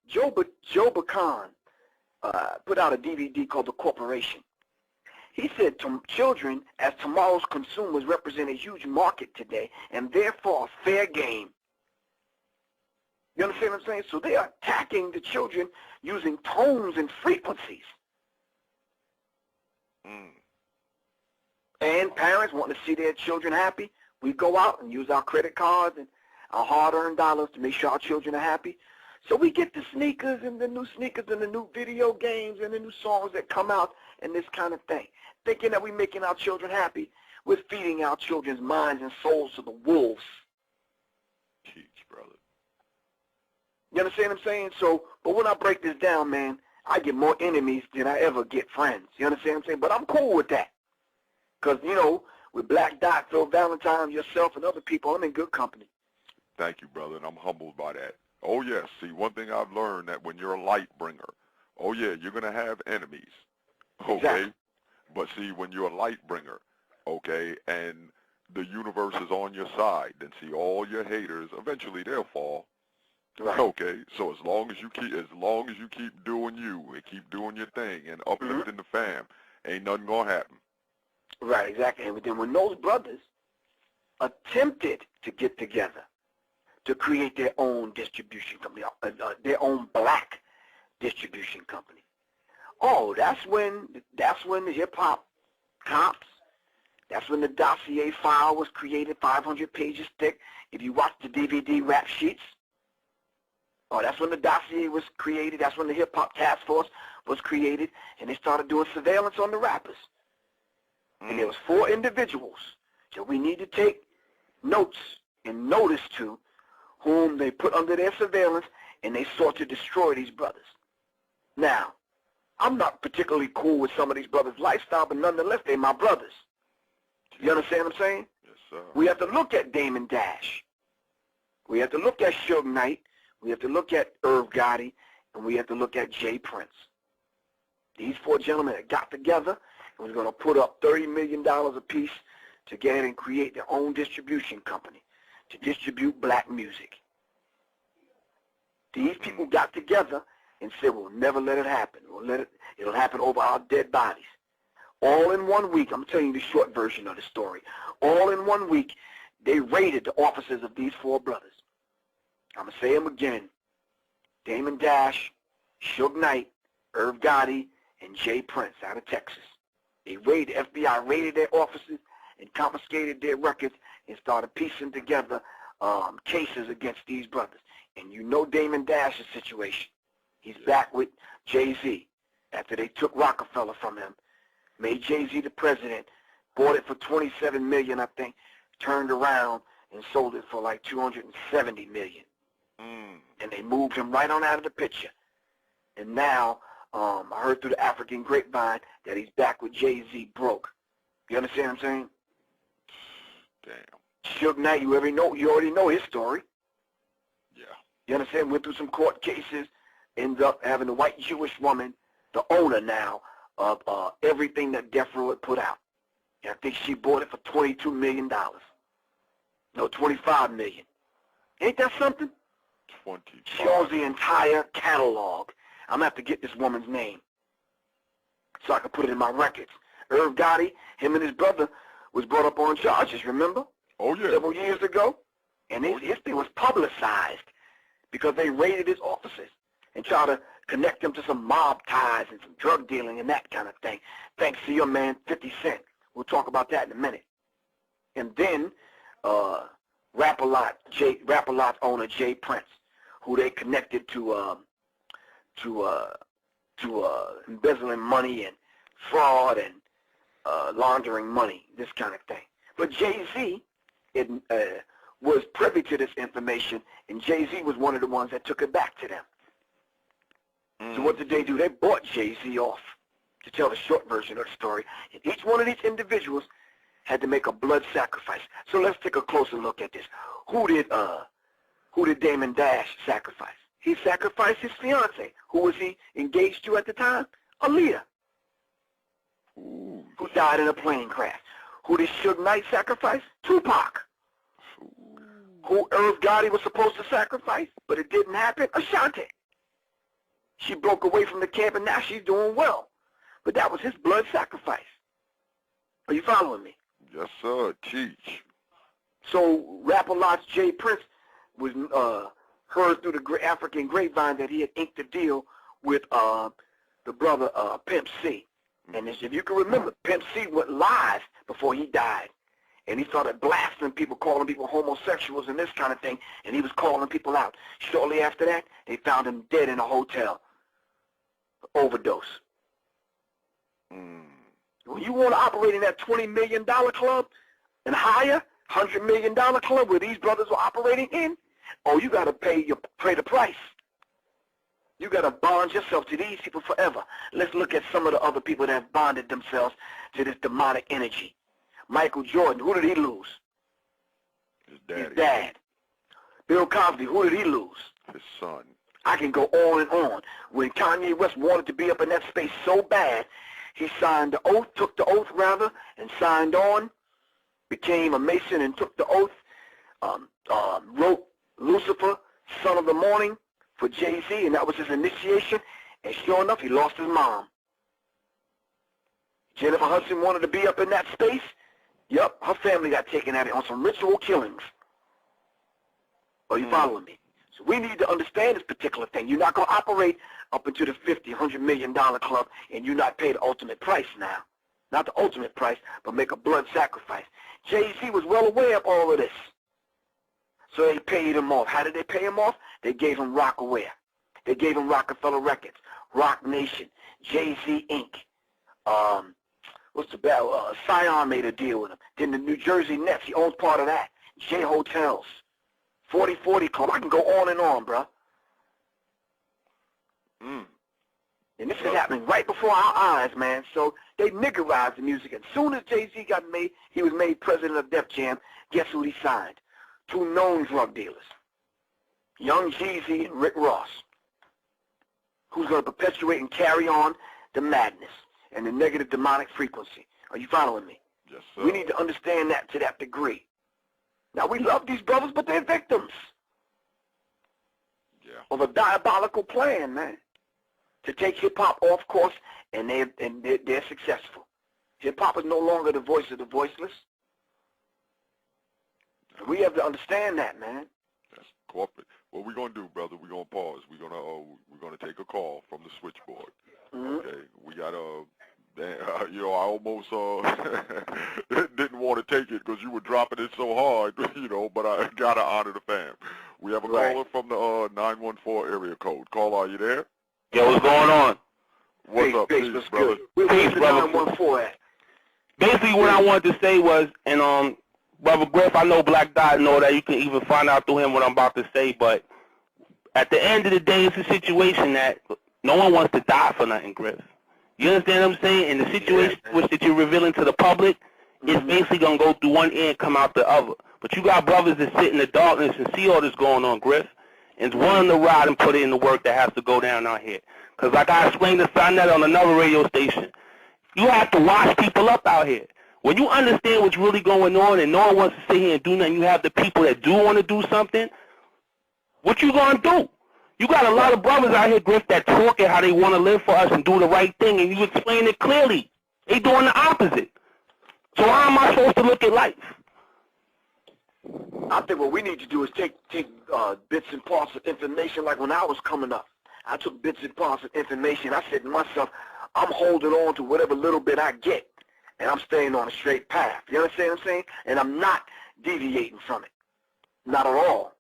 Joe Bacan put out a DVD called The Corporation. He said children, as tomorrow's consumers, represent a huge market today and therefore fair game. You understand what I'm saying? So they are attacking the children using tones and frequencies. And parents want to see their children happy. We go out and use our credit cards and our hard-earned dollars to make sure our children are happy. So we get the sneakers and the new video games and the new songs that come out and this kind of thing. Thinking that we're making our children happy, we're feeding our children's minds and souls to the wolves. Teach, brother. You understand what I'm saying? So, but when I break this down, man, I get more enemies than I ever get friends. You understand what I'm saying? But I'm cool with that. Because, you know, with Black Dot, Phil Valentine, yourself, and other people, I'm in good company. Thank you, brother, and I'm humbled by that. Oh, yes. See, one thing I've learned that when you're a light bringer, oh, yeah, you're going to have enemies, okay? Exactly. But see, when you're a light bringer, okay, and the universe is on your side, then see, all your haters, eventually they'll fall. Right. Okay, so as long as you keep doing you and keep doing your thing and uplifting the fam, ain't nothing going to happen. Right, exactly. And then when those brothers attempted to get together to create their own distribution company, their own black distribution company, that's when the hip-hop cops, that's when the dossier file was created, 500 pages thick. If you watch the DVD rap sheets, that's when the dossier was created. That's when the hip-hop task force was created, and they started doing surveillance on the rappers. And there was 4 individuals that we need to take notes and notice to, whom they put under their surveillance, and they sought to destroy these brothers. Now, I'm not particularly cool with some of these brothers' lifestyle, but nonetheless, they're my brothers. You understand what I'm saying? Yes, sir. We have to look at Damon Dash. We have to look at Suge Knight. We have to look at Irv Gotti, and we have to look at Jay Prince. These 4 gentlemen that got together and was going to put up $30 million apiece to get ahead and create their own distribution company to distribute black music. These people got together and said, we'll never let it happen. It'll happen over our dead bodies. All in 1 week, I'm telling you the short version of the story. All in 1 week, they raided the offices of these 4 brothers. I'm going to say them again. Damon Dash, Suge Knight, Irv Gotti, and Jay Prince out of Texas. The FBI raided their offices and confiscated their records and started piecing together cases against these brothers. And you know Damon Dash's situation. He's back with Jay-Z after they took Rockefeller from him, made Jay-Z the president, bought it for $27 million, I think, turned around and sold it for like $270 million. And they moved him right on out of the picture. And now, I heard through the African grapevine that he's back with Jay-Z broke. You understand what I'm saying? Damn. Suge Knight, you already know his story. Yeah. You understand? Went through some court cases, ends up having a white Jewish woman, the owner now of everything that Death Row had put out. And I think she bought it for $22 million. No, $25 million. Ain't that something? 25. She owns the entire catalog. I'm going to have to get this woman's name so I can put it in my records. Irv Gotti, him and his brother was brought up on charges, remember? Oh, yeah. Several years ago. And his thing was publicized because they raided his offices and tried to connect him to some mob ties and some drug dealing and that kind of thing. Thanks to your man, 50 Cent. We'll talk about that in a minute. And then Rap-A-Lot's owner, Jay Prince, who they connected to embezzling money and fraud and laundering money, this kind of thing. But Jay-Z was privy to this information, and Jay-Z was one of the ones that took it back to them. So what did they do? They bought Jay-Z off, to tell the short version of the story. And each one of these individuals had to make a blood sacrifice. So let's take a closer look at this. Who did Damon Dash sacrifice? He sacrificed his fiance. Who was he engaged to at the time? Aaliyah, who died in a plane crash. Who did Suge Knight sacrifice? Tupac. Who Irv Gotti was supposed to sacrifice, but it didn't happen? Ashanti. She broke away from the camp, and now she's doing well. But that was his blood sacrifice. Are you following me? Yes, sir. Teach. So Rap-A-Lot's Jay Prince was heard through the African grapevine that he had inked a deal with the brother Pimp C. And if you can remember, Pimp C went live before he died. And he started blasting people, calling people homosexuals and this kind of thing, and he was calling people out. Shortly after that, they found him dead in a hotel. Overdose. When you want to operate in that $20 million club and higher, $100 million club where these brothers were operating in, oh, you got to pay the price. You got to bond yourself to these people forever. Let's look at some of the other people that have bonded themselves to this demonic energy. Michael Jordan, who did he lose? His daddy. His dad. Bill Cosby, who did he lose? His son. I can go on and on. When Kanye West wanted to be up in that space so bad, he signed the oath, took the oath rather, and signed on, became a Mason and took the oath, wrote Lucifer, Son of the Morning for Jay-Z, and that was his initiation, and sure enough, he lost his mom. Jennifer Hudson wanted to be up in that space. Yep, her family got taken at it on some ritual killings. Are you following me? So we need to understand this particular thing. You're not going to operate up into the $50, $100 million club and you not pay the ultimate price now. Not the ultimate price, but make a blood sacrifice. Jay-Z was well aware of all of this. So they paid him off. How did they pay him off? They gave him Rockaware. They gave him Rockefeller Records, Rock Nation, Jay-Z Inc. What's the bad? Scion made a deal with him. Then the New Jersey Nets, he owns part of that. J Hotels, 4040 Club. I can go on and on, bro. And this is happening right before our eyes, man. So they niggerized the music. As soon as Jay-Z got made, he was made president of Def Jam. Guess who he signed? Two known drug dealers, Young Jeezy and Rick Ross, who's going to perpetuate and carry on the madness and the negative demonic frequency. Are you following me? Yes, sir. We need to understand that to that degree. Now, we love these brothers, but they're victims of a diabolical plan, man, to take hip-hop off course, and they're successful. Hip-hop is no longer the voice of the voiceless. We have to understand that, man. That's corporate. What we're gonna do, brother? We're gonna pause. We're gonna take a call from the switchboard. Okay, we got I almost didn't want to take it because you were dropping it so hard, but I gotta honor the fam. We have a caller from the 914 area code. Caller, are you there? Yo, what's going on? What's up, peace, peace, brother? Where's the 914 at? Basically, what I wanted to say was, and Brother Grif, I know Black Dot know that you can even find out through him what I'm about to say, but at the end of the day, it's a situation that no one wants to die for nothing, Grif. You understand what I'm saying? And the situation which that you're revealing to the public is basically going to go through one ear and come out the other. But you got brothers that sit in the darkness and see all this going on, Grif, and willing to ride and put in the work that has to go down out here. Because like I explained to Sonnet on another radio station, you have to wash people up out here. When you understand what's really going on and no one wants to sit here and do nothing, you have the people that do want to do something, what you going to do? You got a lot of brothers out here, Grif, that talk at how they want to live for us and do the right thing, and you explain it clearly. They doing the opposite. So how am I supposed to look at life? I think what we need to do is take bits and parts of information like when I was coming up. I took bits and parts of information. I said to myself, I'm holding on to whatever little bit I get, and I'm staying on a straight path. You understand what I'm saying? And I'm not deviating from it. Not at all.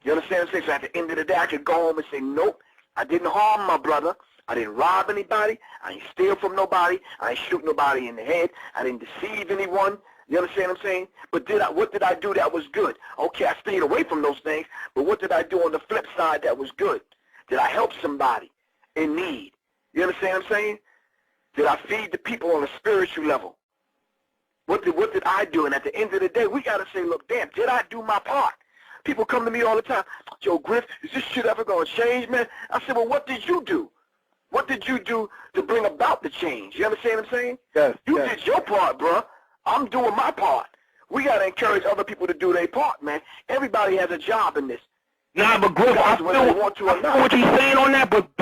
You understand what I'm saying? So at the end of the day, I could go home and say, nope, I didn't harm my brother. I didn't rob anybody. I didn't steal from nobody. I didn't shoot nobody in the head. I didn't deceive anyone. You understand what I'm saying? But what did I do that was good? Okay, I stayed away from those things, but what did I do on the flip side that was good? Did I help somebody in need? You understand what I'm saying? Did I feed the people on a spiritual level? What did I do? And at the end of the day, we got to say, look, damn, did I do my part? People come to me all the time, Joe Grif, is this shit ever going to change, man? I said, well, what did you do? What did you do to bring about the change? You understand what I'm saying? Yes. You did your part, bro. I'm doing my part. We got to encourage other people to do their part, man. Everybody has a job in this. Nah, but Grif, I feel what you're saying on that, but